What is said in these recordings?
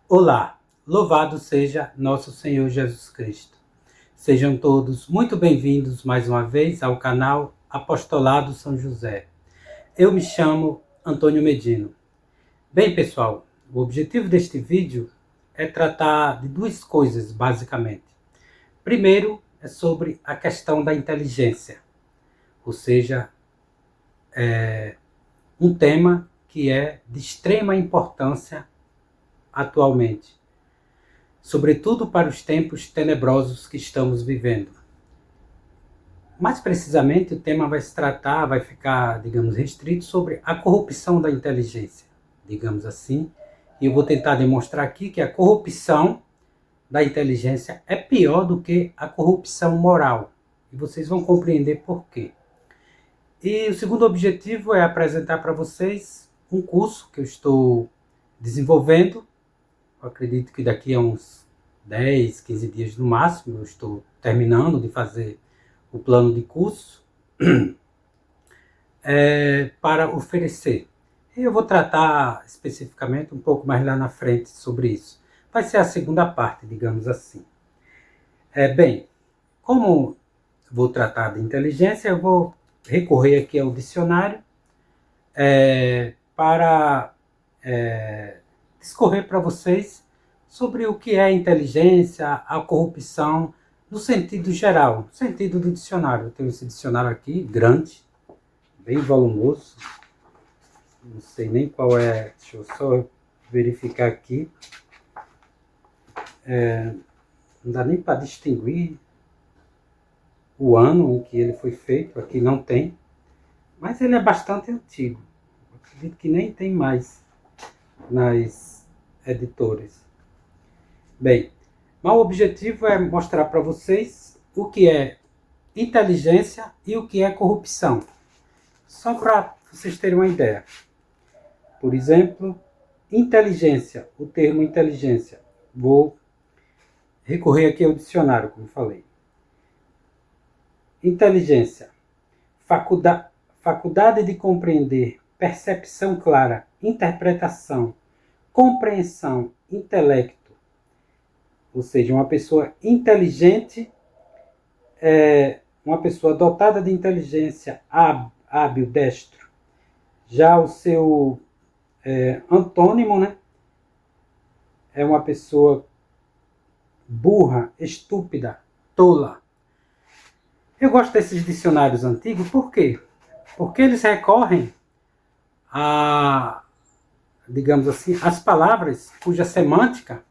Olá, louvado seja nosso Senhor Jesus Cristo. Sejam todos muito bem-vindos mais uma vez ao canal Apostolado São José. Eu me chamo Antônio Medino. Bem, pessoal, o objetivo deste vídeo é tratar de duas coisas, basicamente. Primeiro, é sobre a questão da inteligência, ou seja, um tema que é de extrema importância atualmente, sobretudo para os tempos tenebrosos que estamos vivendo. Mais precisamente, o tema vai ficar, digamos, restrito sobre a corrupção da inteligência, digamos assim, e eu vou tentar demonstrar aqui que a corrupção da inteligência é pior do que a corrupção moral, e vocês vão compreender por quê. E o segundo objetivo é apresentar para vocês um curso que eu estou desenvolvendo. Eu acredito que daqui a uns 10, 15 dias no máximo, eu estou terminando de fazer o plano de curso para oferecer. E eu vou tratar especificamente um pouco mais lá na frente sobre isso. Vai ser a segunda parte, digamos assim. Bem, como vou tratar de inteligência, eu vou recorrer aqui ao dicionário para discorrer para vocês sobre o que é inteligência, a corrupção, no sentido geral, no sentido do dicionário. Eu tenho esse dicionário aqui, grande, bem volumoso, não sei nem qual é, deixa eu só verificar aqui, não dá nem para distinguir o ano em que ele foi feito, aqui não tem, mas ele é bastante antigo, eu acredito que nem tem mais nas editoras. Bem, mas o objetivo é mostrar para vocês o que é inteligência e o que é corrupção. Só para vocês terem uma ideia. Por exemplo, inteligência, o termo inteligência. Vou recorrer aqui ao dicionário, como falei. Inteligência, faculdade de compreender, percepção clara, interpretação, compreensão, intelecto. Ou seja, uma pessoa inteligente é uma pessoa dotada de inteligência, hábil, destro. Já o seu antônimo, né, é uma pessoa burra, estúpida, tola. Eu gosto desses dicionários antigos, por quê? Porque eles recorrem a, digamos assim, as palavras cuja semântica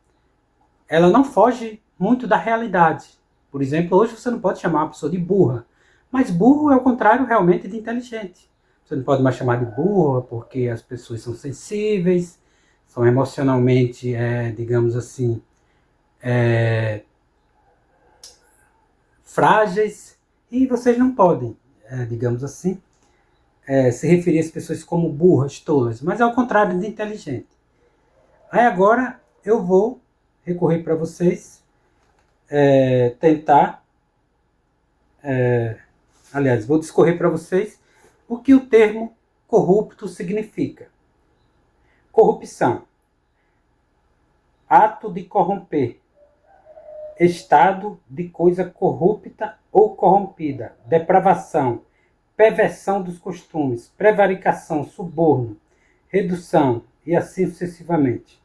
ela não foge muito da realidade. Por exemplo, hoje você não pode chamar uma pessoa de burra, mas burro é o contrário realmente de inteligente. Você não pode mais chamar de burra porque as pessoas são sensíveis, são emocionalmente, digamos assim, frágeis, e vocês não podem, digamos assim, se referir às pessoas como burras, tolas, mas é o contrário de inteligente. Aí agora eu vou recorrer para vocês, tentar, aliás, vou discorrer para vocês o que o termo corrupto significa. Corrupção, ato de corromper, estado de coisa corrupta ou corrompida, depravação, perversão dos costumes, prevaricação, suborno, redução e assim sucessivamente.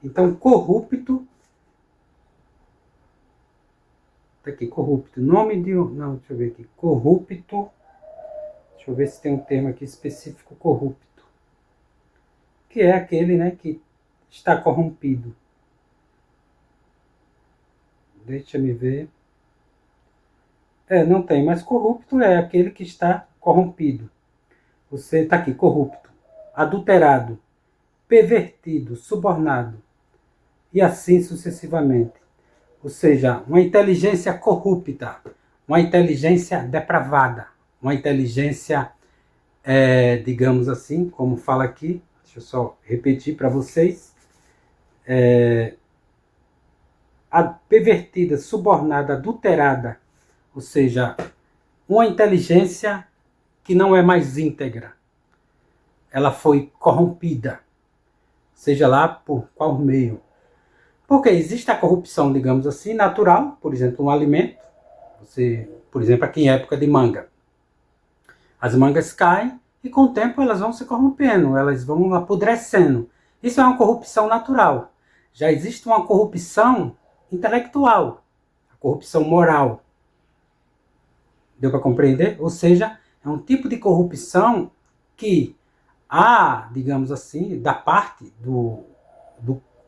Então, corrupto, tá aqui, corrupto, nome de, não, deixa eu ver aqui, corrupto, deixa eu ver se tem um termo aqui específico, corrupto, que é aquele, né, que está corrompido. Deixa me ver. Não tem, mas corrupto é aquele que está corrompido. Você está aqui, corrupto, adulterado, pervertido, subornado, e assim sucessivamente. Ou seja, uma inteligência corrupta, uma inteligência depravada, uma inteligência, digamos assim, como fala aqui, deixa eu só repetir para vocês, pervertida, subornada, adulterada, ou seja, uma inteligência que não é mais íntegra. Ela foi corrompida, seja lá por qual meio. Porque existe a corrupção, digamos assim, natural, por exemplo, um alimento. Por exemplo, aqui em época de manga, as mangas caem e com o tempo elas vão se corrompendo, elas vão apodrecendo. Isso é uma corrupção natural. Já existe uma corrupção intelectual, a corrupção moral. Deu para compreender? Ou seja, é um tipo de corrupção que há, digamos assim, da parte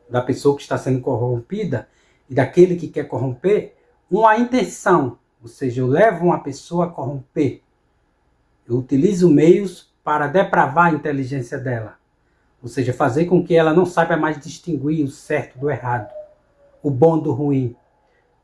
da pessoa que está sendo corrompida e daquele que quer corromper, uma intenção. Ou seja, eu levo uma pessoa a corromper. Eu utilizo meios para depravar a inteligência dela. Ou seja, fazer com que ela não saiba mais distinguir o certo do errado, o bom do ruim.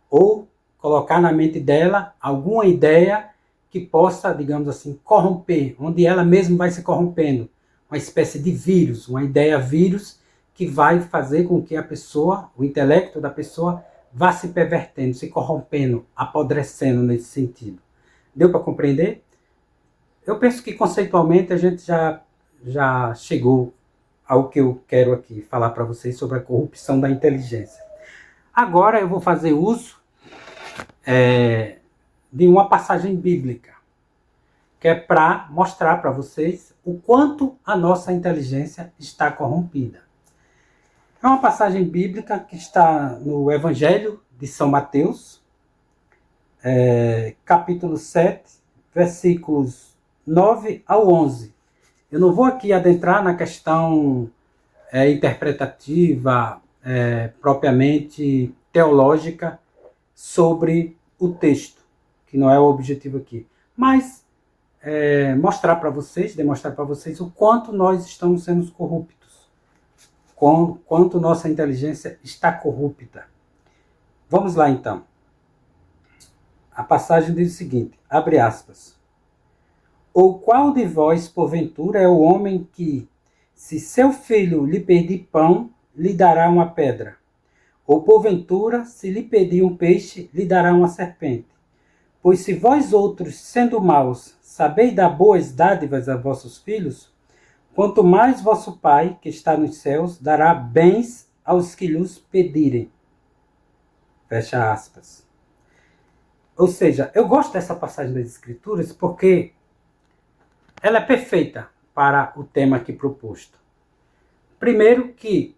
Ou colocar na mente dela alguma ideia que possa, digamos assim, corromper, onde ela mesma vai se corrompendo. Uma espécie de vírus, uma ideia vírus que vai fazer com que a pessoa, o intelecto da pessoa, vá se pervertendo, se corrompendo, apodrecendo nesse sentido. Deu para compreender? Eu penso que conceitualmente a gente já chegou ao que eu quero aqui falar para vocês sobre a corrupção da inteligência. Agora eu vou fazer uso de uma passagem bíblica, que é para mostrar para vocês o quanto a nossa inteligência está corrompida. É uma passagem bíblica que está no Evangelho de São Mateus, capítulo 7, versículos 9 ao 11. Eu não vou aqui adentrar na questão interpretativa, propriamente teológica, sobre o texto, que não é o objetivo aqui. Mas demonstrar para vocês o quanto nós estamos sendo corruptos, quanto nossa inteligência está corrupta. Vamos lá então. A passagem diz o seguinte, abre aspas. Ou qual de vós, porventura, é o homem que, se seu filho lhe pedir pão, lhe dará uma pedra? Ou porventura, se lhe pedir um peixe, lhe dará uma serpente? Pois se vós outros, sendo maus, sabeis dar boas dádivas a vossos filhos, quanto mais vosso Pai, que está nos céus, dará bens aos que lhes pedirem. Fecha aspas. Ou seja, eu gosto dessa passagem das Escrituras porque ela é perfeita para o tema aqui proposto. Primeiro que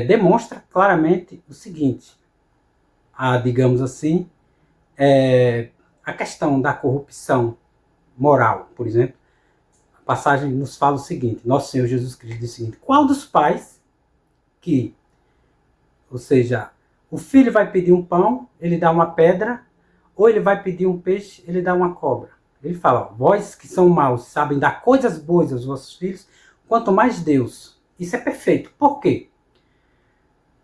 demonstra claramente o seguinte, digamos assim, a questão da corrupção moral, por exemplo. A passagem nos fala o seguinte, nosso Senhor Jesus Cristo diz o seguinte, qual dos pais que, ou seja, o filho vai pedir um pão, ele dá uma pedra, ou ele vai pedir um peixe, ele dá uma cobra? Ele fala, vós que são maus, sabem dar coisas boas aos vossos filhos, quanto mais Deus. Isso é perfeito. Por quê?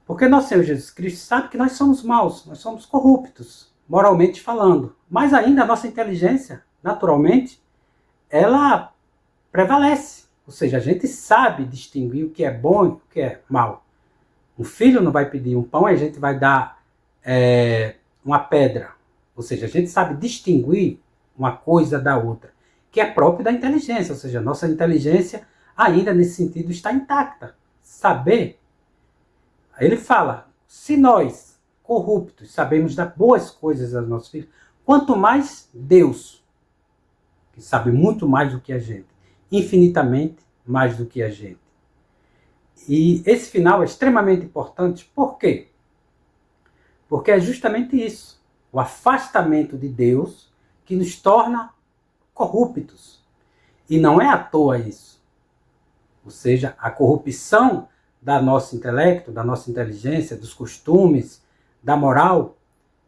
Porque nosso Senhor Jesus Cristo sabe que nós somos maus, nós somos corruptos, moralmente falando. Mas ainda a nossa inteligência, naturalmente, ela prevalece. Ou seja, a gente sabe distinguir o que é bom e o que é mal. O filho não vai pedir um pão, a gente vai dar uma pedra. Ou seja, a gente sabe distinguir uma coisa da outra, que é próprio da inteligência, ou seja, a nossa inteligência ainda nesse sentido está intacta. Saber, ele fala, se nós, corruptos, sabemos dar boas coisas aos nossos filhos, quanto mais Deus, que sabe muito mais do que a gente, infinitamente mais do que a gente. E esse final é extremamente importante, por quê? Porque é justamente isso, o afastamento de Deus, que nos torna corruptos. E não é à toa isso. Ou seja, a corrupção da nosso intelecto, da nossa inteligência, dos costumes, da moral,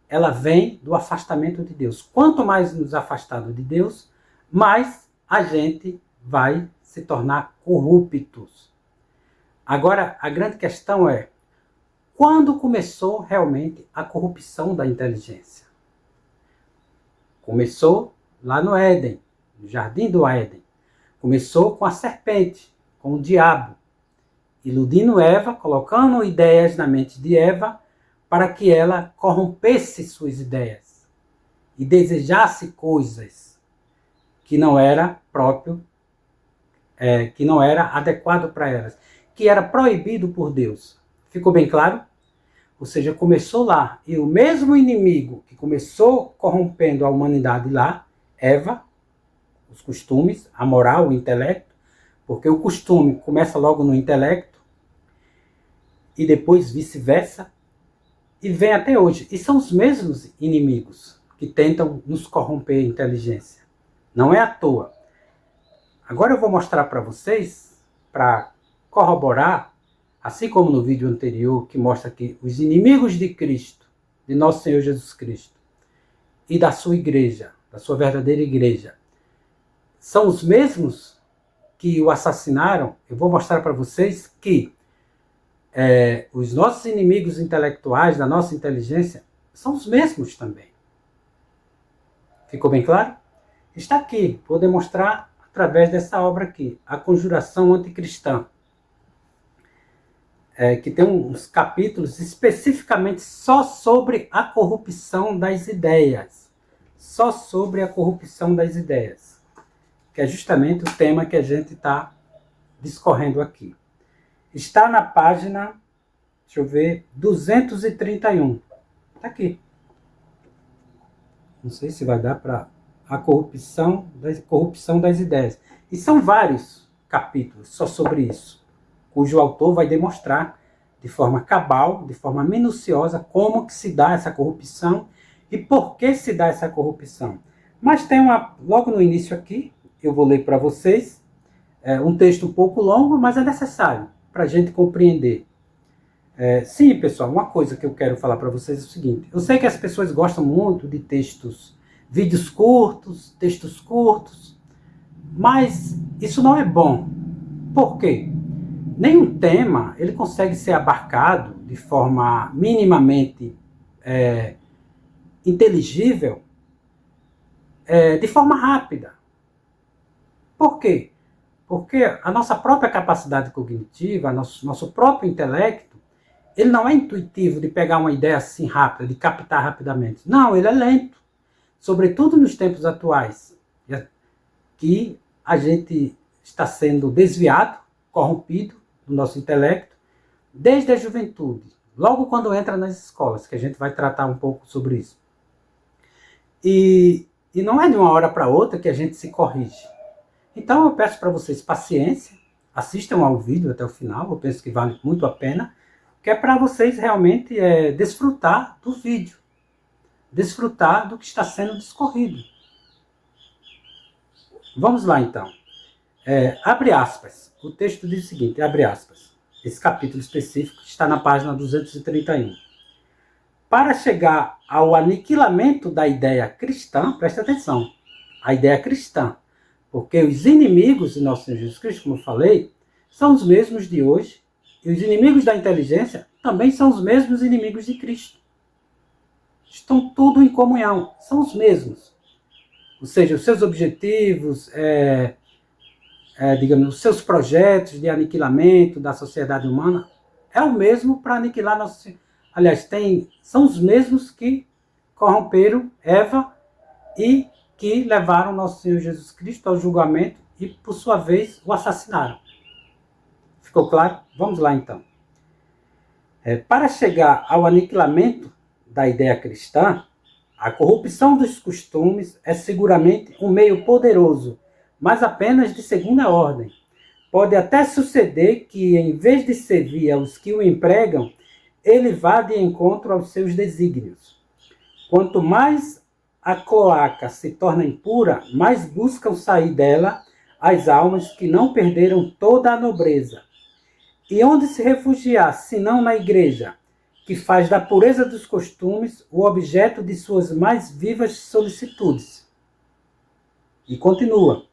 ela vem do afastamento de Deus. Quanto mais nos afastado de Deus, mais a gente vai se tornar corruptos. Agora, a grande questão é, quando começou realmente a corrupção da inteligência? Começou lá no Éden, no jardim do Éden. Começou com a serpente, com o diabo, iludindo Eva, colocando ideias na mente de Eva, para que ela corrompesse suas ideias e desejasse coisas que não era próprio, que não era adequado para elas, que era proibido por Deus. Ficou bem claro? Ou seja, começou lá. E o mesmo inimigo que começou corrompendo a humanidade lá, Eva, os costumes, a moral, o intelecto, porque o costume começa logo no intelecto e depois vice-versa, e vem até hoje. E são os mesmos inimigos que tentam nos corromper a inteligência. Não é à toa. Agora eu vou mostrar para vocês, para corroborar, assim como no vídeo anterior, que mostra que os inimigos de Cristo, de nosso Senhor Jesus Cristo, e da sua igreja, da sua verdadeira igreja, são os mesmos que o assassinaram. Eu vou mostrar para vocês que os nossos inimigos intelectuais, da nossa inteligência, são os mesmos também. Ficou bem claro? Está aqui, vou demonstrar através dessa obra aqui, A Conjuração Anticristã, que tem uns capítulos especificamente só sobre a corrupção das ideias. Só sobre a corrupção das ideias. Que é justamente o tema que a gente está discorrendo aqui. Está na página, deixa eu ver, 231. Está aqui. Não sei se vai dar para a corrupção das ideias. E são vários capítulos só sobre isso, cujo autor vai demonstrar de forma cabal, de forma minuciosa, como que se dá essa corrupção e por que se dá essa corrupção. Mas tem logo no início aqui, eu vou ler para vocês, um texto um pouco longo, mas é necessário para a gente compreender. Sim, pessoal, uma coisa que eu quero falar para vocês é o seguinte. Eu sei que as pessoas gostam muito de vídeos curtos, textos curtos, mas isso não é bom. Por quê? Nenhum tema ele consegue ser abarcado de forma minimamente inteligível, de forma rápida. Por quê? Porque a nossa própria capacidade cognitiva, nosso próprio intelecto, ele não é intuitivo de pegar uma ideia assim rápida, de captar rapidamente. Não, ele é lento. Sobretudo nos tempos atuais, que a gente está sendo desviado, corrompido do nosso intelecto, desde a juventude, logo quando entra nas escolas, que a gente vai tratar um pouco sobre isso. E não é de uma hora para outra que a gente se corrige. Então eu peço para vocês paciência, assistam ao vídeo até o final, eu penso que vale muito a pena, que é para vocês realmente desfrutar do vídeo, desfrutar do que está sendo discorrido. Vamos lá então. Abre aspas. O texto diz o seguinte, abre aspas. Esse capítulo específico está na página 231. Para chegar ao aniquilamento da ideia cristã, presta atenção, a ideia cristã, porque os inimigos de nosso Senhor Jesus Cristo, como eu falei, são os mesmos de hoje, e os inimigos da inteligência também são os mesmos inimigos de Cristo. Estão tudo em comunhão, são os mesmos. Ou seja, os seus objetivos, digamos, os seus projetos de aniquilamento da sociedade humana é o mesmo para aniquilar nosso... Aliás, são os mesmos que corromperam Eva e que levaram nosso Senhor Jesus Cristo ao julgamento e, por sua vez, o assassinaram. Ficou claro? Vamos lá, então. Para chegar ao aniquilamento da ideia cristã, a corrupção dos costumes é seguramente um meio poderoso, mas apenas de segunda ordem. Pode até suceder que, em vez de servir aos que o empregam, ele vá de encontro aos seus desígnios. Quanto mais a cloaca se torna impura, mais buscam sair dela as almas que não perderam toda a nobreza. E onde se refugiar, senão na igreja, que faz da pureza dos costumes o objeto de suas mais vivas solicitudes? E continua.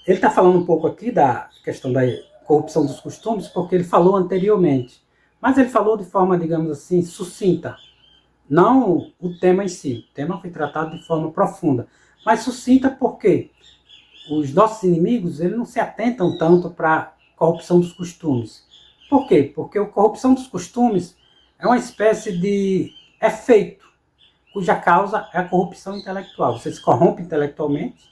Ele está falando um pouco aqui da questão da corrupção dos costumes, porque ele falou anteriormente. Mas ele falou de forma, digamos assim, sucinta. Não o tema em si. O tema foi tratado de forma profunda. Mas sucinta porque os nossos inimigos eles não se atentam tanto para a corrupção dos costumes. Por quê? Porque a corrupção dos costumes é uma espécie de efeito, cuja causa é a corrupção intelectual. Você se corrompe intelectualmente,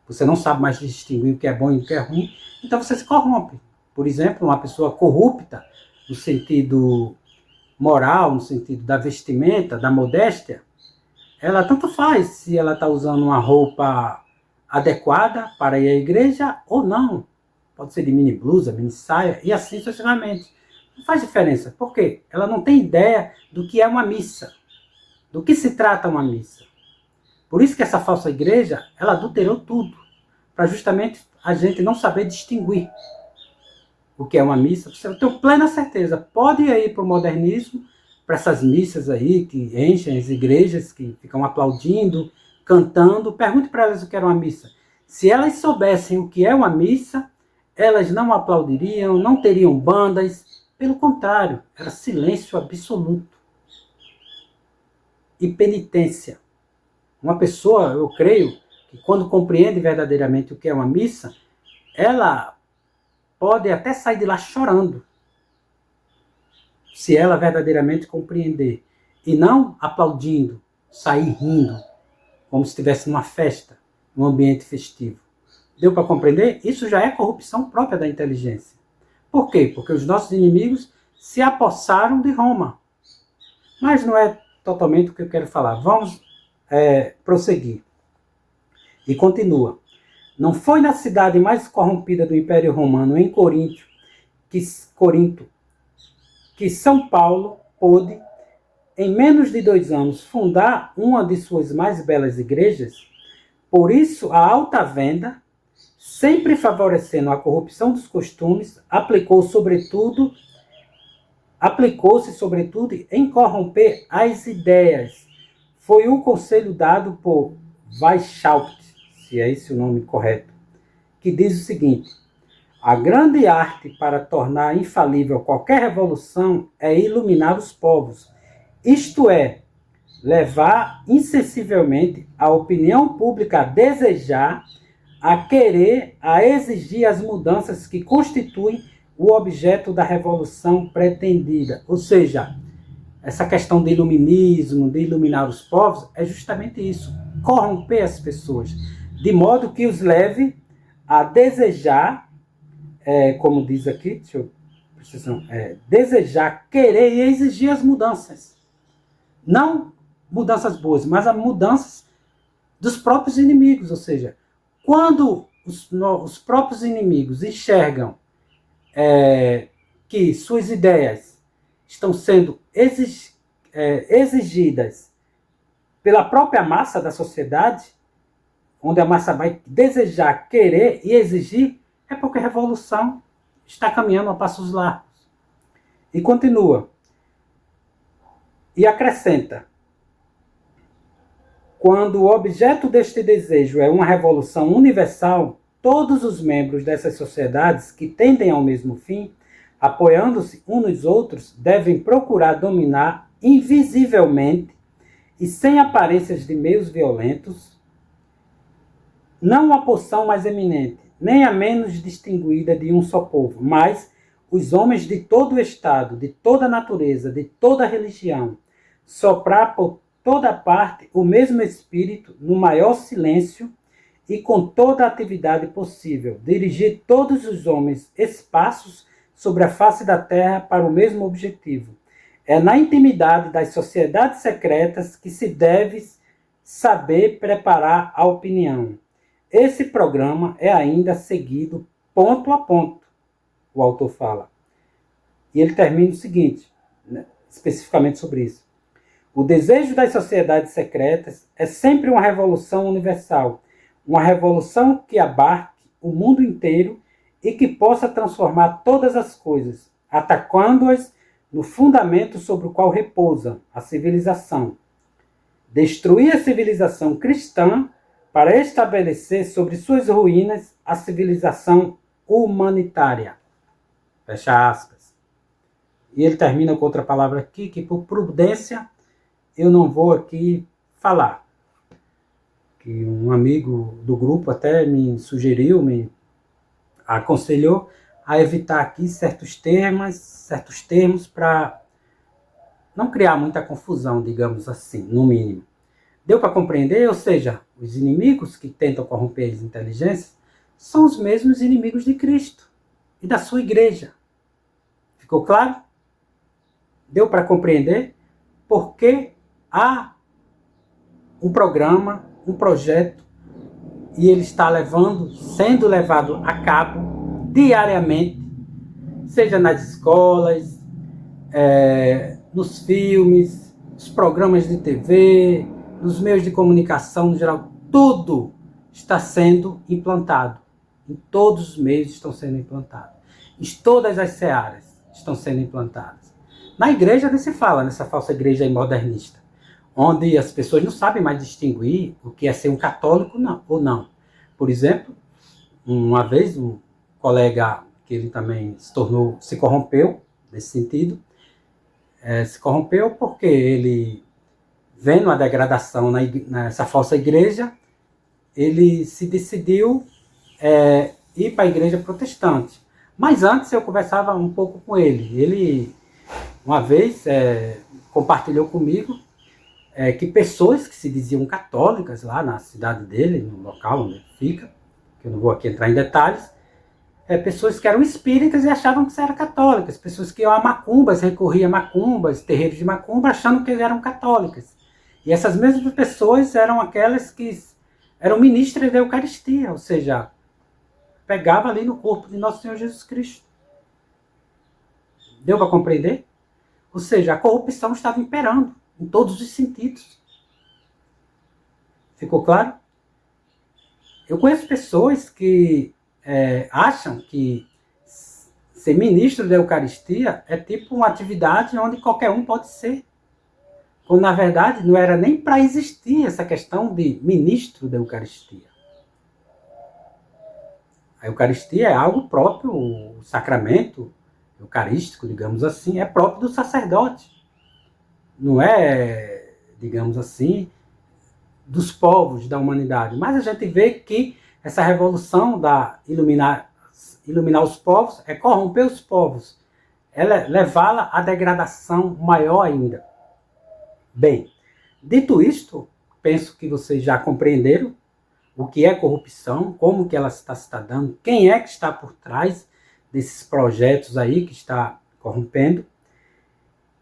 você não sabe mais distinguir o que é bom e o que é ruim, então você se corrompe. Por exemplo, uma pessoa corrupta, no sentido moral, no sentido da vestimenta, da modéstia, ela tanto faz se ela está usando uma roupa adequada para ir à igreja ou não. Pode ser de mini blusa, mini saia e assim sucessivamente. Não faz diferença. Por quê? Ela não tem ideia do que é uma missa, do que se trata uma missa. Por isso que essa falsa igreja, ela adulterou tudo, para justamente a gente não saber distinguir o que é uma missa. Você tem plena certeza, pode ir para o modernismo, para essas missas aí que enchem as igrejas, que ficam aplaudindo, cantando. Pergunte para elas o que era uma missa. Se elas soubessem o que é uma missa, elas não aplaudiriam, não teriam bandas. Pelo contrário, era silêncio absoluto. E penitência. Uma pessoa, eu creio, que quando compreende verdadeiramente o que é uma missa, ela pode até sair de lá chorando, se ela verdadeiramente compreender, e não aplaudindo, sair rindo, como se estivesse numa festa, num ambiente festivo. Deu para compreender? Isso já é corrupção própria da inteligência. Por quê? Porque os nossos inimigos se apossaram de Roma. Mas não é totalmente o que eu quero falar. Vamos prosseguir. E continua. Não foi na cidade mais corrompida do Império Romano, em Corinto, que São Paulo pôde, em menos de 2 anos, fundar uma de suas mais belas igrejas. Por isso, a alta venda, sempre favorecendo a corrupção dos costumes, aplicou-se sobretudo em corromper as ideias. Foi o conselho dado por Weishaupt, se é esse o nome correto, que diz o seguinte: a grande arte para tornar infalível qualquer revolução é iluminar os povos, isto é, levar insensivelmente a opinião pública a desejar, a querer, a exigir as mudanças que constituem o objeto da revolução pretendida. Ou seja, essa questão de iluminismo, de iluminar os povos, é justamente isso, corromper as pessoas, de modo que os leve a desejar, como diz aqui, desejar, querer e exigir as mudanças. Não mudanças boas, mas as mudanças dos próprios inimigos. Ou seja, quando os próprios inimigos enxergam que suas ideias estão sendo exigidas pela própria massa da sociedade, onde a massa vai desejar, querer e exigir, é porque a revolução está caminhando a passos largos. E continua. E acrescenta: quando o objeto deste desejo é uma revolução universal, todos os membros dessas sociedades que tendem ao mesmo fim, apoiando-se uns nos outros, devem procurar dominar invisivelmente e sem aparências de meios violentos, não uma porção mais eminente, nem a menos distinguida de um só povo, mas os homens de todo o estado, de toda natureza, de toda religião, soprar por toda parte o mesmo espírito no maior silêncio e com toda a atividade possível, dirigir todos os homens espaços sobre a face da terra para o mesmo objetivo. É na intimidade das sociedades secretas que se deve saber preparar a opinião. Esse programa é ainda seguido ponto a ponto, o autor fala. E ele termina o seguinte, especificamente sobre isso. O desejo das sociedades secretas é sempre uma revolução universal, uma revolução que abarque o mundo inteiro e que possa transformar todas as coisas, atacando-as no fundamento sobre o qual repousa a civilização. Destruir a civilização cristã para estabelecer sobre suas ruínas a civilização humanitária. Fecha aspas. E ele termina com outra palavra aqui, que por prudência eu não vou aqui falar. Que um amigo do grupo até me sugeriu, me aconselhou a evitar aqui certos termos para não criar muita confusão, digamos assim, no mínimo. Deu para compreender? Ou seja, os inimigos que tentam corromper as inteligências são os mesmos inimigos de Cristo e da sua igreja. Ficou claro? Deu para compreender? Porque há um programa, um projeto, e ele está sendo levado a cabo diariamente, seja nas escolas, nos filmes, nos programas de TV, nos meios de comunicação no geral, tudo está sendo implantado. Em todos os meios estão sendo implantados. Em todas as searas estão sendo implantadas. Na igreja nem se fala, nessa falsa igreja modernista, onde as pessoas não sabem mais distinguir o que é ser um católico ou não. Por exemplo, uma vez um colega que ele também se corrompeu nesse sentido, se corrompeu porque ele, vendo a degradação nessa falsa igreja, ele se decidiu ir para a igreja protestante. Mas antes eu conversava um pouco com ele. Ele, uma vez, compartilhou comigo que pessoas que se diziam católicas lá na cidade dele, no local onde ele fica, que eu não vou aqui entrar em detalhes, pessoas que eram espíritas e achavam que eram católicas, pessoas que iam a macumbas, recorriam a macumbas, terreiros de macumba, achando que eram católicas. E essas mesmas pessoas eram aquelas que eram ministras da Eucaristia, ou seja, pegava ali no corpo de Nosso Senhor Jesus Cristo. Deu para compreender? Ou seja, a corrupção estava imperando em todos os sentidos. Ficou claro? Eu conheço pessoas que acham que ser ministro da Eucaristia é tipo uma atividade onde qualquer um pode ser. Quando, na verdade, não era nem para existir essa questão de ministro da Eucaristia. A Eucaristia é algo próprio, o sacramento eucarístico, digamos assim, é próprio do sacerdote. Não é, digamos assim, dos povos da humanidade. Mas a gente vê que essa revolução da iluminar os povos é corromper os povos, levá-la à degradação maior ainda. Bem, dito isto, penso que vocês já compreenderam o que é corrupção, como que ela está se dando, quem é que está por trás desses projetos aí que está corrompendo.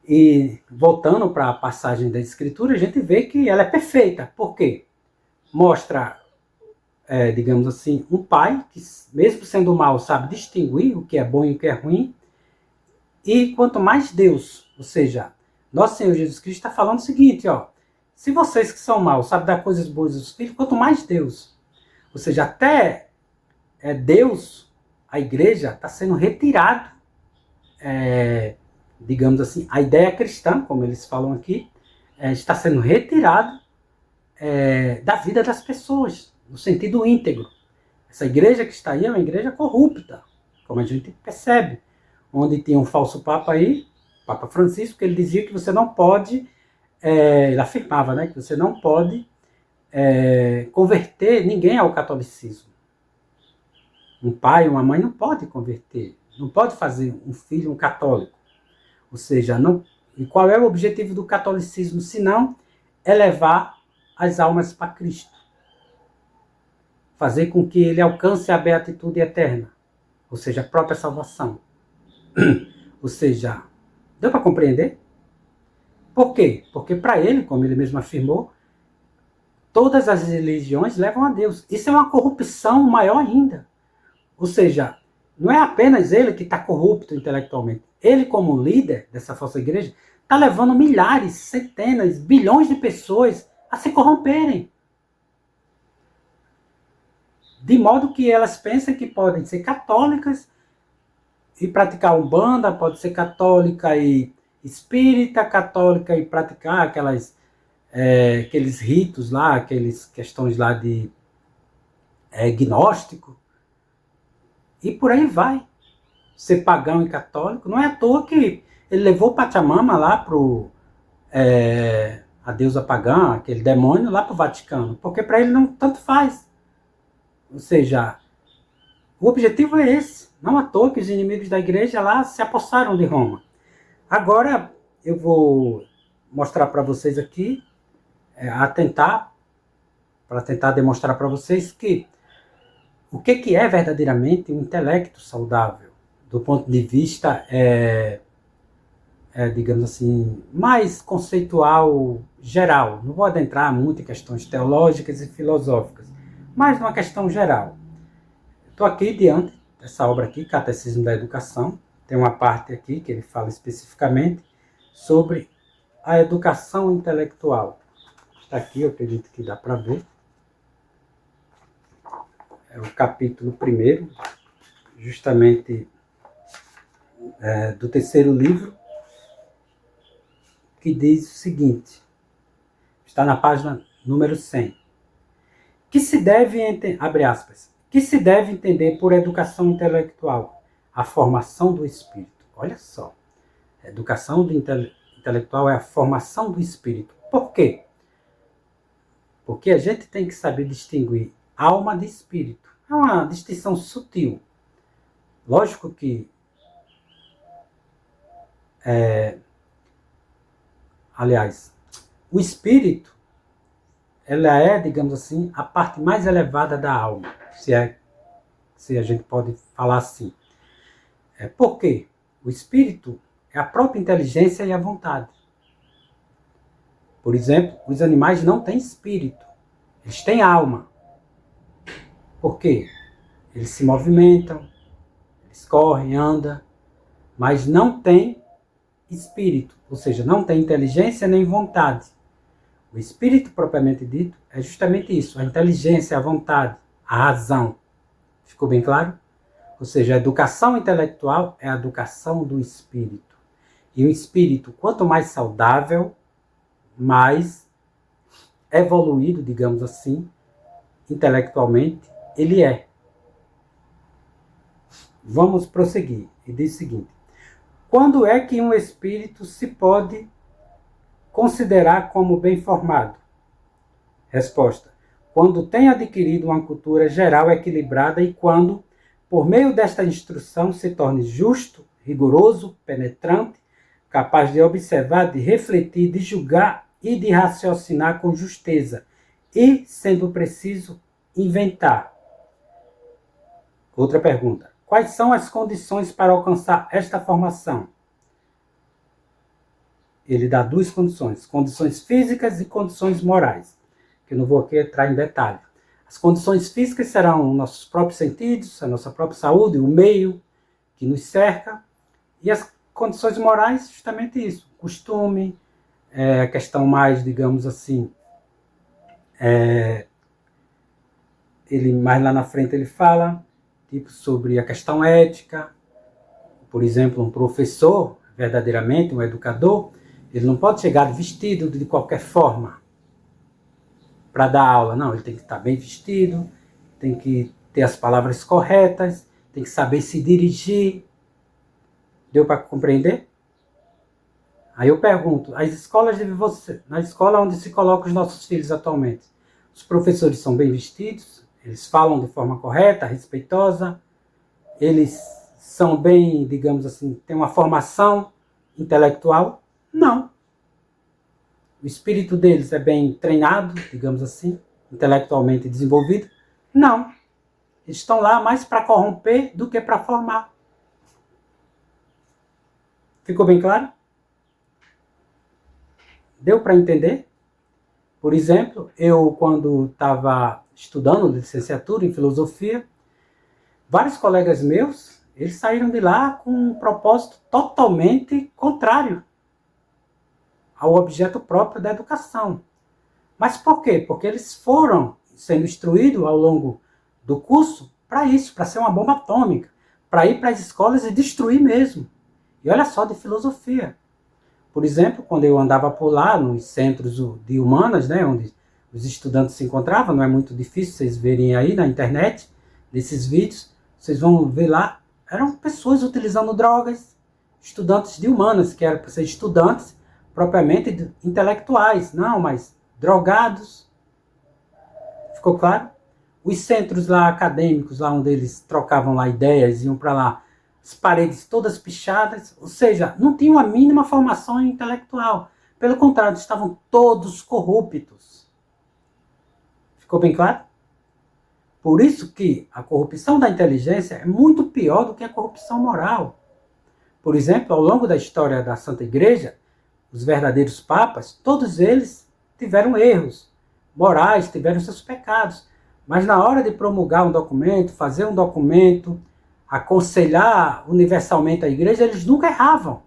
E voltando para a passagem da Escritura, a gente vê que ela é perfeita. Por quê? Mostra, digamos assim, um pai que, mesmo sendo mal, sabe distinguir o que é bom e o que é ruim. E quanto mais Deus, ou seja, Nosso Senhor Jesus Cristo está falando o seguinte, se vocês que são maus sabem dar coisas boas aos filhos, quanto mais Deus. Ou seja, até Deus, a igreja, está sendo retirado, digamos assim, a ideia cristã, como eles falam aqui, está sendo retirado da vida das pessoas, no sentido íntegro. Essa igreja que está aí é uma igreja corrupta, como a gente percebe, onde tinha um falso papa aí, Papa Francisco, que ele dizia que você não pode, ele afirmava, né, que você não pode converter ninguém ao catolicismo. Um pai, uma mãe não pode converter, não pode fazer um filho um católico. Ou seja, e qual é o objetivo do catolicismo, senão levar as almas para Cristo. Fazer com que ele alcance a beatitude eterna, ou seja, a própria salvação. Ou seja, deu para compreender? Por quê? Porque para ele, como ele mesmo afirmou, todas as religiões levam a Deus. Isso é uma corrupção maior ainda. Ou seja, não é apenas ele que está corrupto intelectualmente. Ele, como líder dessa falsa igreja, está levando milhares, centenas, bilhões de pessoas a se corromperem. De modo que elas pensam que podem ser católicas e praticar umbanda, pode ser católica e espírita, católica e praticar aqueles ritos lá, aquelas questões lá de gnóstico. E por aí vai. Ser pagão e católico. Não é à toa que ele levou Pachamama lá a deusa pagã, aquele demônio, lá para o Vaticano. Porque para ele não tanto faz. Ou seja, o objetivo é esse. Não à toa que os inimigos da igreja lá se apossaram de Roma. Agora eu vou mostrar para vocês aqui, para tentar demonstrar para vocês que o que é verdadeiramente um intelecto saudável, do ponto de vista digamos assim, mais conceitual, geral. Não vou adentrar muito em questões teológicas e filosóficas, mas numa questão geral. Estou aqui diante dessa obra aqui, Catecismo da Educação. Tem uma parte aqui que ele fala especificamente sobre a educação intelectual. Está aqui, eu acredito que dá para ver. É o capítulo 1º, justamente do 3º livro, que diz o seguinte, está na página número 100. Que se deve, abre aspas, que se deve entender por educação intelectual? A formação do espírito. Olha só, a educação intelectual é a formação do espírito. Por quê? Porque a gente tem que saber distinguir alma de espírito. É uma distinção sutil. Lógico que aliás, o espírito, ela é, digamos assim, a parte mais elevada da alma, se a gente pode falar assim. Por quê? O espírito é a própria inteligência e a vontade. Por exemplo, os animais não têm espírito, eles têm alma. Por quê? Eles se movimentam, eles correm, andam, mas não têm espírito, ou seja, não tem inteligência nem vontade. O espírito propriamente dito é justamente isso, a inteligência, a vontade, a razão. Ficou bem claro? Ou seja, a educação intelectual é a educação do espírito. E o espírito, quanto mais saudável, mais evoluído, digamos assim, intelectualmente, ele é. Vamos prosseguir. E diz o seguinte: quando é que um espírito se pode considerar como bem formado? Resposta: quando tem adquirido uma cultura geral equilibrada e quando, por meio desta instrução, se torne justo, rigoroso, penetrante, capaz de observar, de refletir, de julgar e de raciocinar com justeza e, sendo preciso, inventar. Outra pergunta: quais são as condições para alcançar esta formação? Ele dá duas condições: condições físicas e condições morais, que eu não vou aqui entrar em detalhe. As condições físicas serão nossos próprios sentidos, a nossa própria saúde, o meio que nos cerca, e as condições morais, justamente isso, costume, a questão mais, digamos assim, ele mais lá na frente ele fala tipo sobre a questão ética. Por exemplo, um professor, verdadeiramente um educador, ele não pode chegar vestido de qualquer forma para dar aula. Não, ele tem que estar bem vestido, tem que ter as palavras corretas, tem que saber se dirigir. Deu para compreender? Aí eu pergunto, as escolas de você, na escola onde se colocam os nossos filhos atualmente, os professores são bem vestidos? Eles falam de forma correta, respeitosa? Eles são bem, digamos assim, têm uma formação intelectual? Não. O espírito deles é bem treinado, digamos assim, intelectualmente desenvolvido? Não. Eles estão lá mais para corromper do que para formar. Ficou bem claro? Deu para entender? Por exemplo, eu quando estava estudando licenciatura em filosofia, vários colegas meus, eles saíram de lá com um propósito totalmente contrário ao objeto próprio da educação. Mas por quê? Porque eles foram sendo instruídos ao longo do curso para isso, para ser uma bomba atômica, para ir para as escolas e destruir mesmo. E olha só, de filosofia. Por exemplo, quando eu andava por lá, nos centros de humanas, né, onde os estudantes se encontravam, não é muito difícil vocês verem aí na internet, nesses vídeos, vocês vão ver lá, eram pessoas utilizando drogas, estudantes de humanas, que eram para ser estudantes propriamente intelectuais, não, mas drogados. Ficou claro? Os centros lá acadêmicos, lá onde eles trocavam lá ideias, iam para lá, as paredes todas pichadas, ou seja, não tinham a mínima formação intelectual. Pelo contrário, estavam todos corruptos. Ficou bem claro? Por isso que a corrupção da inteligência é muito pior do que a corrupção moral. Por exemplo, ao longo da história da Santa Igreja, os verdadeiros papas, todos eles tiveram erros morais, tiveram seus pecados. Mas na hora de promulgar um documento, fazer um documento, aconselhar universalmente a igreja, eles nunca erravam.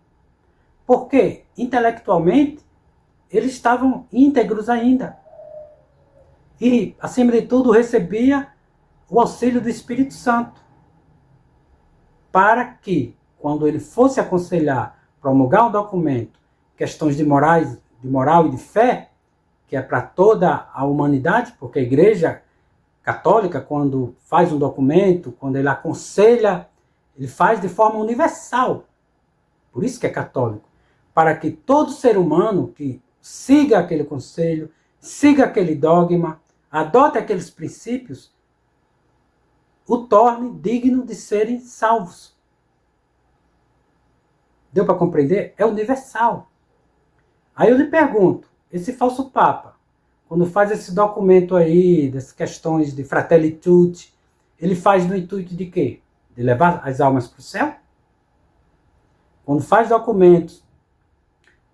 Por quê? Intelectualmente, eles estavam íntegros ainda. E, acima de tudo, recebia o auxílio do Espírito Santo. Para que, quando ele fosse aconselhar, promulgar um documento, questões de moral e de fé, que é para toda a humanidade, porque a Igreja Católica, quando faz um documento, quando ele aconselha, ele faz de forma universal. Por isso que é católico. Para que todo ser humano que siga aquele conselho, siga aquele dogma, adote aqueles princípios, o torne digno de serem salvos. Deu para compreender? É universal. Aí eu lhe pergunto, esse falso papa, quando faz esse documento aí, das questões de Fratelli Tutti, ele faz no intuito de quê? De levar as almas para o céu? Quando faz documentos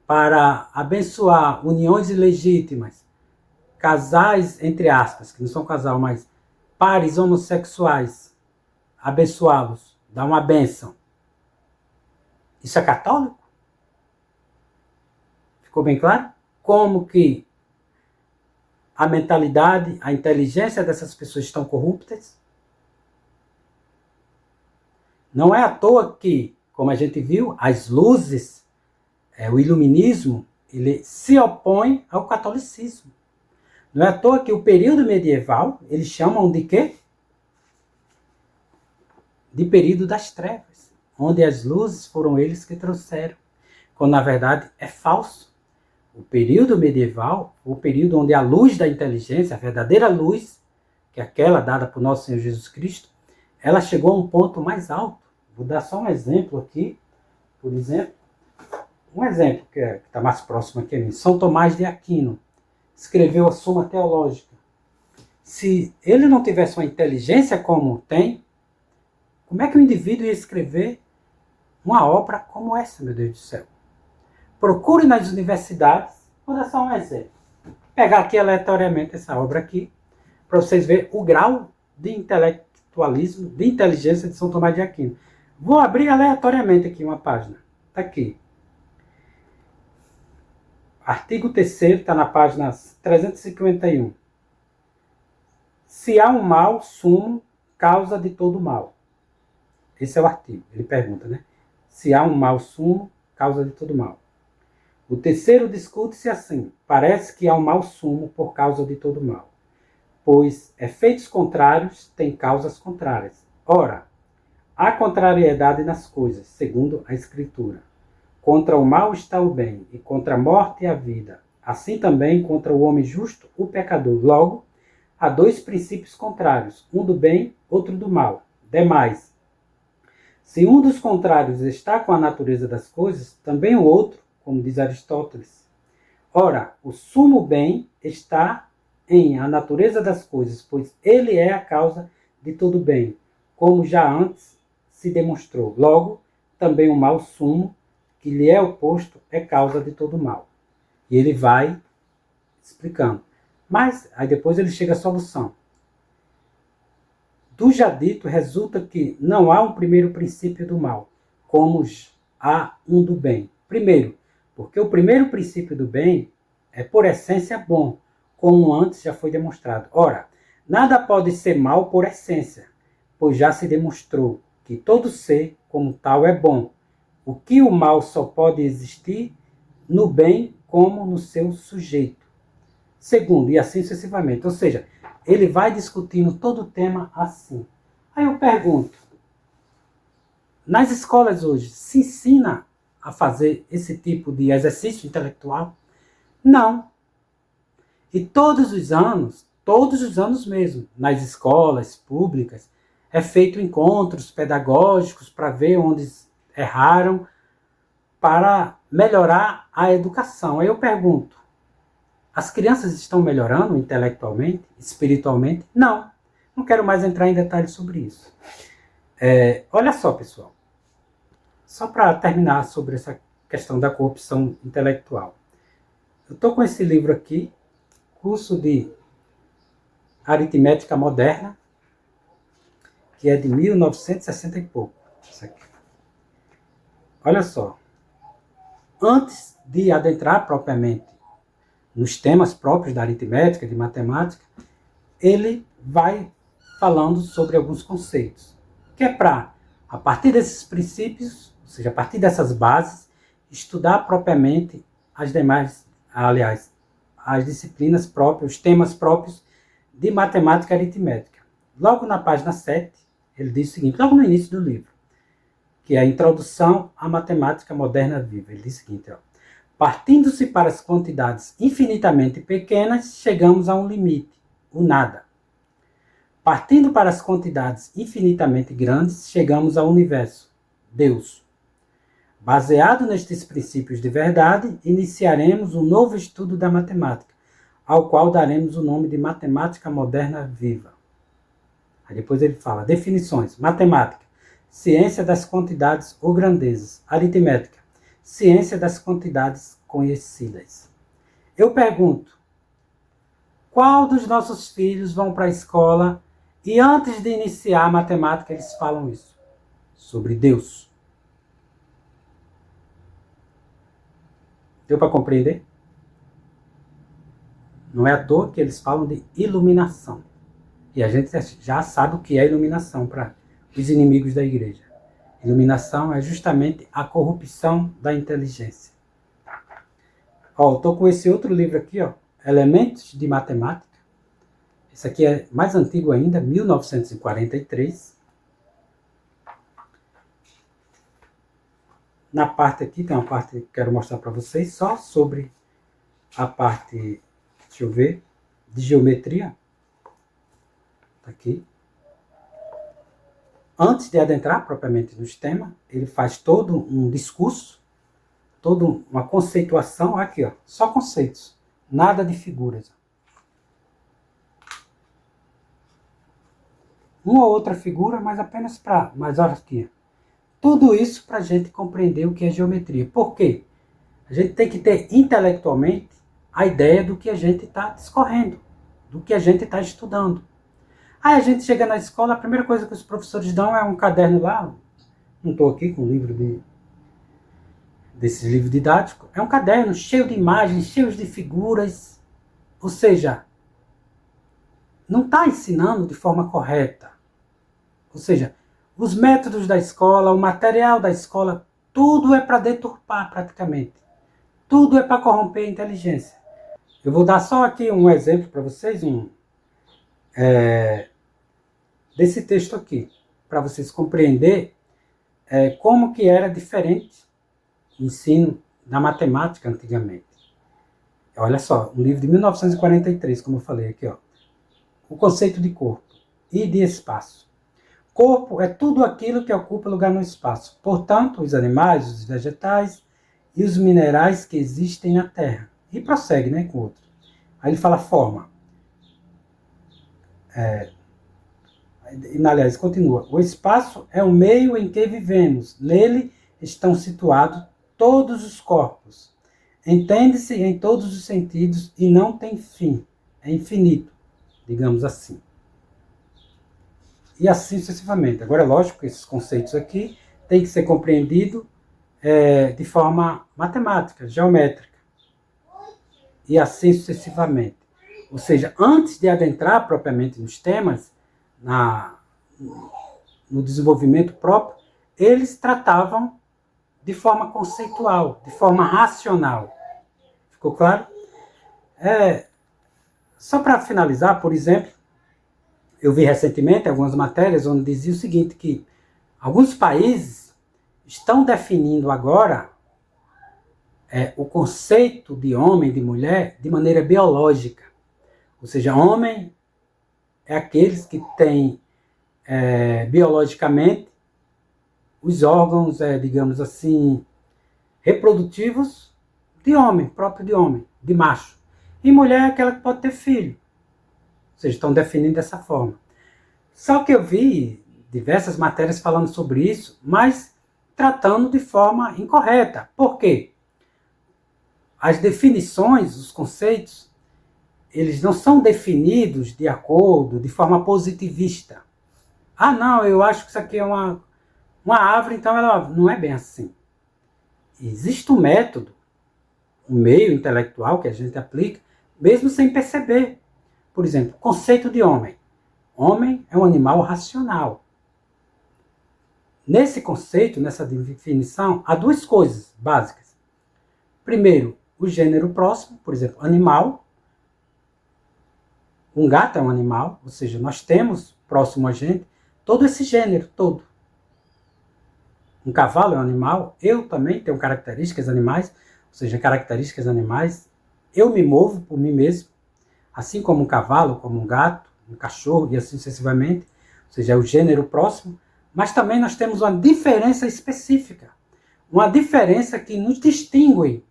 para abençoar uniões ilegítimas, casais, entre aspas, que não são casal, mas pares homossexuais, abençoá-los, dar uma bênção. Isso é católico? Ficou bem claro? Como que a mentalidade, a inteligência dessas pessoas estão corruptas? Não é à toa que, como a gente viu, as luzes, o iluminismo, ele se opõe ao catolicismo. Não é à toa que o período medieval, eles chamam de quê? De período das trevas, onde as luzes foram eles que trouxeram, quando na verdade é falso. O período medieval, o período onde a luz da inteligência, a verdadeira luz, que é aquela dada por nosso Senhor Jesus Cristo, ela chegou a um ponto mais alto. Vou dar só um exemplo aqui. Por exemplo, um exemplo que está mais próximo aqui a mim. São Tomás de Aquino escreveu a Suma Teológica. Se ele não tivesse uma inteligência como tem, como é que o indivíduo ia escrever uma obra como essa, meu Deus do céu? Procure nas universidades, vou dar só um exemplo. Pegar aqui aleatoriamente essa obra aqui, para vocês verem o grau de intelectualismo, de inteligência de São Tomás de Aquino. Vou abrir aleatoriamente aqui uma página. Está aqui. Artigo 3º, está na página 351. Se há um mal, sumo, causa de todo mal. Esse é o artigo. Ele pergunta, né? Se há um mal, sumo, causa de todo mal. O terceiro discute-se assim: parece que há um mal sumo por causa de todo mal, pois efeitos contrários têm causas contrárias. Ora, há contrariedade nas coisas, segundo a Escritura. Contra o mal está o bem, e contra a morte a vida. Assim também contra o homem justo, o pecador. Logo, há dois princípios contrários, um do bem, outro do mal. Demais, se um dos contrários está com a natureza das coisas, também o outro, como diz Aristóteles. Ora, o sumo bem está em a natureza das coisas, pois ele é a causa de todo bem, como já antes se demonstrou. Logo, também o mal sumo, que lhe é oposto, é causa de todo mal. E ele vai explicando. Mas, aí depois ele chega à solução. Do já dito, resulta que não há um primeiro princípio do mal, como há um do bem. Primeiro, porque o primeiro princípio do bem é, por essência, bom, como antes já foi demonstrado. Ora, nada pode ser mal por essência, pois já se demonstrou que todo ser, como tal, é bom. O que o mal só pode existir no bem como no seu sujeito. Segundo, e assim sucessivamente. Ou seja, ele vai discutindo todo o tema assim. Aí eu pergunto, nas escolas hoje, se ensina a fazer esse tipo de exercício intelectual? Não. E todos os anos mesmo, nas escolas públicas, é feito encontros pedagógicos para ver onde erraram, para melhorar a educação. Aí eu pergunto, as crianças estão melhorando intelectualmente, espiritualmente? Não. Não quero mais entrar em detalhes sobre isso. Olha só, pessoal. só para terminar sobre essa questão da corrupção intelectual. Eu estou com esse livro aqui, Curso de Aritmética Moderna, que é de 1960 e pouco. Isso aqui. Olha só. Antes de adentrar propriamente nos temas próprios da aritmética, de matemática, ele vai falando sobre alguns conceitos, que é para, a partir desses princípios, ou seja, a partir dessas bases, estudar propriamente as demais, aliás, as disciplinas próprias, os temas próprios de matemática e aritmética. Logo na página 7, ele diz o seguinte, logo no início do livro, que é a Introdução à Matemática Moderna Viva. Ele diz o seguinte, ó, partindo-se para as quantidades infinitamente pequenas, chegamos a um limite, o nada. Partindo para as quantidades infinitamente grandes, chegamos ao universo, Deus. Baseado nestes princípios de verdade, iniciaremos um novo estudo da matemática, ao qual daremos o nome de Matemática Moderna Viva. Aí depois ele fala, definições, matemática, ciência das quantidades ou grandezas, aritmética, ciência das quantidades conhecidas. Eu pergunto, qual dos nossos filhos vão para a escola e antes de iniciar a matemática eles falam isso? Sobre Deus. Deu para compreender? Não é à toa que eles falam de iluminação. E a gente já sabe o que é iluminação para os inimigos da igreja. Iluminação é justamente a corrupção da inteligência. Ó, estou com esse outro livro aqui, ó, Elementos de Matemática. Esse aqui é mais antigo ainda, 1943. Na parte aqui, tem uma parte que eu quero mostrar para vocês, só sobre a parte, deixa eu ver, de geometria. Tá aqui. Antes de adentrar propriamente nos temas, ele faz todo um discurso, toda uma conceituação, aqui ó, só conceitos, nada de figuras. Uma ou outra figura, mas apenas para, mas olha aqui, tudo isso para a gente compreender o que é geometria. Por quê? A gente tem que ter intelectualmente a ideia do que a gente está discorrendo, do que a gente está estudando. Aí a gente chega na escola, a primeira coisa que os professores dão é um caderno lá, não estou aqui com o livro desse livro didático, é um caderno cheio de imagens, cheio de figuras, ou seja, não está ensinando de forma correta. Ou seja, os métodos da escola, o material da escola, tudo é para deturpar praticamente. Tudo é para corromper a inteligência. Eu vou dar só aqui um exemplo para vocês, desse texto aqui, para vocês compreenderem como que era diferente o ensino da matemática antigamente. Olha só, um livro de 1943, como eu falei aqui, ó. O conceito de corpo e de espaço. Corpo é tudo aquilo que ocupa lugar no espaço. Portanto, os animais, os vegetais e os minerais que existem na Terra. E prossegue, né, com outro. Aí ele fala forma. Aliás, continua. O espaço é o meio em que vivemos. Nele estão situados todos os corpos. Entende-se em todos os sentidos e não tem fim. É infinito, digamos assim. E assim sucessivamente. Agora é lógico que esses conceitos aqui têm que ser compreendidos de forma matemática, geométrica. E assim sucessivamente. Ou seja, antes de adentrar propriamente nos temas, no desenvolvimento próprio, eles tratavam de forma conceitual, de forma racional. Ficou claro? Só para finalizar, por exemplo, eu vi recentemente algumas matérias onde dizia o seguinte, que alguns países estão definindo agora o conceito de homem e de mulher de maneira biológica. Ou seja, homem é aqueles que têm biologicamente os órgãos, digamos assim, reprodutivos de homem, próprio de homem, de macho. E mulher é aquela que pode ter filho. Ou seja, estão definindo dessa forma. Só que eu vi diversas matérias falando sobre isso, mas tratando de forma incorreta. Por quê? As definições, os conceitos, eles não são definidos de forma positivista. Ah, não, eu acho que isso aqui é uma árvore, então ela não é bem assim. Existe um método, um meio intelectual que a gente aplica, mesmo sem perceber. Por exemplo, conceito de homem. Homem é um animal racional. Nesse conceito, nessa definição, há duas coisas básicas. Primeiro, o gênero próximo, por exemplo, animal. Um gato é um animal, ou seja, nós temos próximo a gente todo esse gênero todo. Um cavalo é um animal, eu também tenho características animais, ou seja, características animais. Eu me movo por mim mesmo, assim como um cavalo, como um gato, um cachorro e assim sucessivamente, ou seja, é o gênero próximo. Mas também nós temos uma diferença específica, uma diferença que nos distingue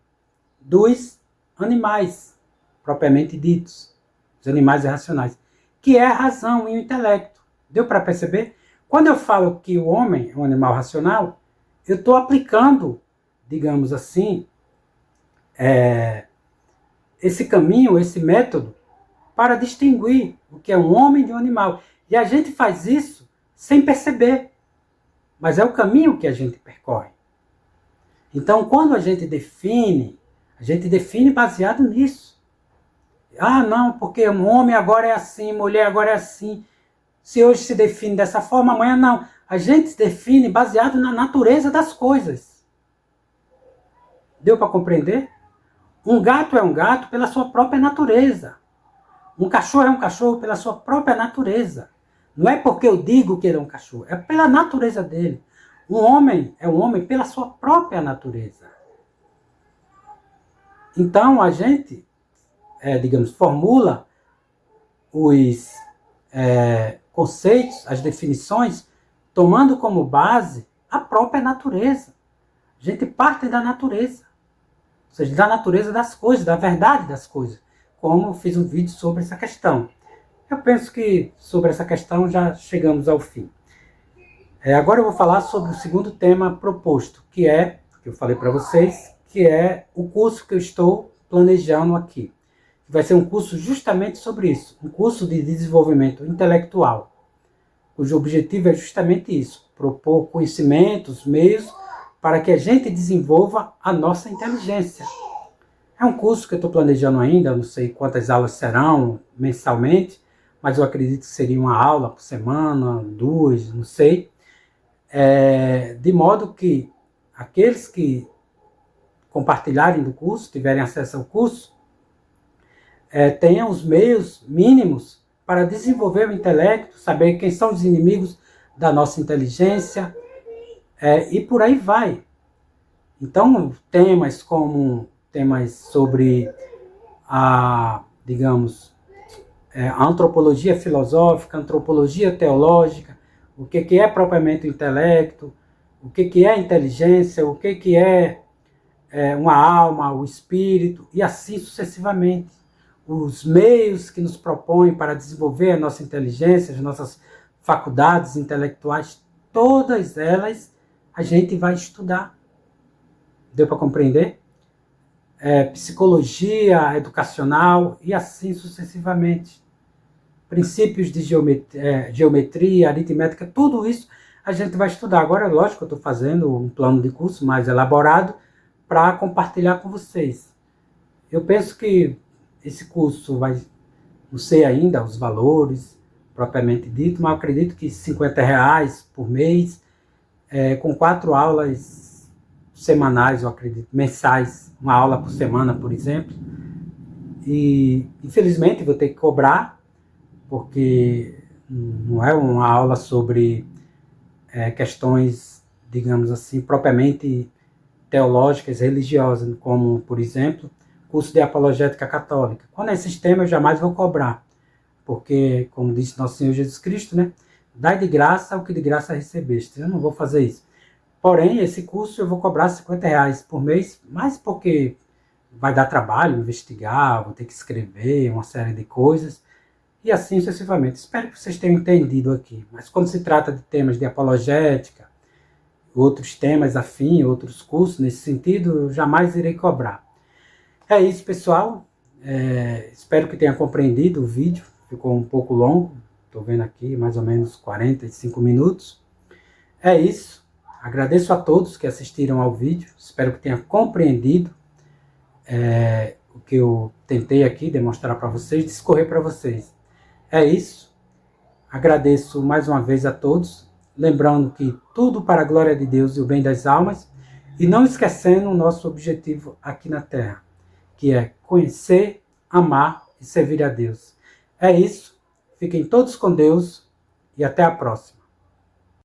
dos animais propriamente ditos, os animais irracionais, que é a razão e o intelecto. Deu para perceber? Quando eu falo que o homem é um animal racional, eu estou aplicando, digamos assim, esse caminho, esse método, para distinguir o que é um homem de um animal. E a gente faz isso sem perceber, mas é o caminho que a gente percorre. Então, quando a gente define baseado nisso. Ah, não, porque um homem agora é assim, mulher agora é assim. Se hoje se define dessa forma, amanhã não. A gente se define baseado na natureza das coisas. Deu para compreender? Um gato é um gato pela sua própria natureza. Um cachorro é um cachorro pela sua própria natureza. Não é porque eu digo que ele é um cachorro, é pela natureza dele. Um homem é um homem pela sua própria natureza. Então a gente, digamos, formula os conceitos, as definições, tomando como base a própria natureza. A gente parte da natureza, ou seja, da natureza das coisas, da verdade das coisas, como eu fiz um vídeo sobre essa questão. Eu penso que sobre essa questão já chegamos ao fim. Agora eu vou falar sobre o segundo tema proposto, que eu falei para vocês, que é o curso que eu estou planejando aqui. Vai ser um curso justamente sobre isso, um curso de desenvolvimento intelectual, cujo objetivo é justamente isso, propor conhecimentos, meios, para que a gente desenvolva a nossa inteligência. É um curso que eu estou planejando ainda, não sei quantas aulas serão mensalmente, mas eu acredito que seria uma aula por semana, 2, não sei. De modo que aqueles que compartilharem do curso, tiverem acesso ao curso, tenham os meios mínimos para desenvolver o intelecto, saber quem são os inimigos da nossa inteligência, e por aí vai. Então, temas sobre digamos, a antropologia filosófica, a antropologia teológica, o que é propriamente o intelecto, o que é a inteligência, o que é uma alma, o espírito, e assim sucessivamente. Os meios que nos propõem para desenvolver a nossa inteligência, as nossas faculdades intelectuais, todas elas a gente vai estudar. Deu para compreender? Psicologia educacional e assim sucessivamente. Princípios de geometria, aritmética, tudo isso a gente vai estudar. Agora, lógico que eu estou fazendo um plano de curso mais elaborado para compartilhar com vocês. Eu penso que esse curso vai, não sei ainda os valores propriamente dito, mas eu acredito que R$50 por mês, com 4 aulas semanais, eu acredito, mensais, uma aula por semana, por exemplo. E, infelizmente, vou ter que cobrar, porque não é uma aula sobre questões, digamos assim, propriamente teológicas, religiosas, como, por exemplo, curso de apologética católica. Quando é esses temas, eu jamais vou cobrar, porque, como disse nosso Senhor Jesus Cristo, né, dai de graça o que de graça recebeste. Eu não vou fazer isso. Porém, esse curso eu vou cobrar R$50 por mês, mas porque vai dar trabalho investigar, vou ter que escrever uma série de coisas, e assim sucessivamente. Espero que vocês tenham entendido aqui. Mas quando se trata de temas de apologética, outros temas afim, outros cursos nesse sentido, eu jamais irei cobrar. É isso, pessoal. Espero que tenha compreendido o vídeo. Ficou um pouco longo. Estou vendo aqui mais ou menos 45 minutos. É isso. Agradeço a todos que assistiram ao vídeo. Espero que tenha compreendido o que eu tentei aqui demonstrar para vocês, discorrer para vocês. É isso. Agradeço mais uma vez a todos. Lembrando que tudo para a glória de Deus e o bem das almas. E não esquecendo o nosso objetivo aqui na Terra, que é conhecer, amar e servir a Deus. É isso. Fiquem todos com Deus e até a próxima.